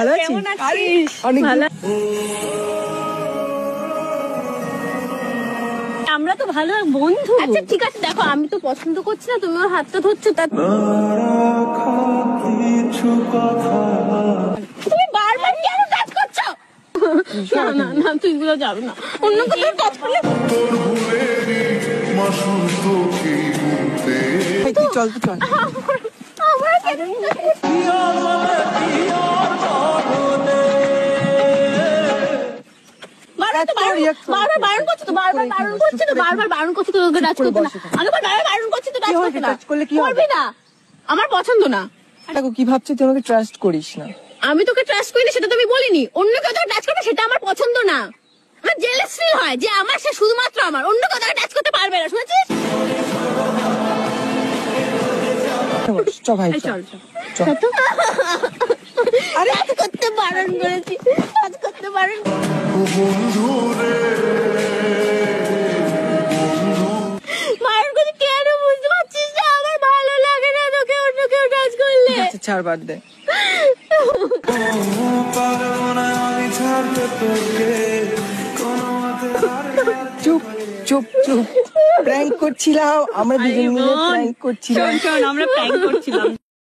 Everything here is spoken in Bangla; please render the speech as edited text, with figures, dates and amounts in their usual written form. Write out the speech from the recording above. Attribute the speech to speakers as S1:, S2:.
S1: ভালো আছিস? অনেক
S2: ভালো। আমরা তো ভালো বন্ধু। আচ্ছা ঠিক আছে, দেখো আমি তো পছন্দ করছি না, তুমি ওর হাতটা ধরছো, তা তুমি বারবার কেন টাচ করছো? না না না, তুই এগুলো যাবে না, অন্য কোথাও টাচ করলে।
S1: তুই চল তো চল।
S2: আমরা কেন বারবার বারণ করছি তো, বারবার বারণ করছি তো, বারবার বারণ করছি তো, ওকে টাচ করতে না। আগেবার বারণ করছি তো, টাচ করতে না।
S1: টাচ করলে কি হবে?
S2: করবি না, আমার পছন্দ না।
S1: দেখো কি ভাবছিস, তুই আমাকে ট্রাস্ট করিস না।
S2: আমি তোকে ট্রাস্ট করি না সেটা তো আমি বলিনি, অন্য কেউ তোকে টাচ করবে সেটা আমার পছন্দ না। আমার জেলাস ফিল হয় যে আমার সে শুধুমাত্র আমার, অন্য কেউ তোকে টাচ করতে পারবে না, শুনেছিস?
S1: চল ভাই
S2: চল
S1: চল।
S2: আরে টাচ করতে বারণ করেছি, টাচ করতে বারণ। বারণ করছি কেন বুঝতে পারছিস না? আমার ভালো লাগে না তোকে অন্য কেউ টাচ করলে।
S1: আচ্ছা ছাড়, বাদ দে। চুপ চুপ চুপ, প্র্যাঙ্ক করছিলাম আমরা, দুজন মিলে প্র্যাঙ্ক করছিলাম।
S2: আমরা প্র্যাঙ্ক করছিলাম।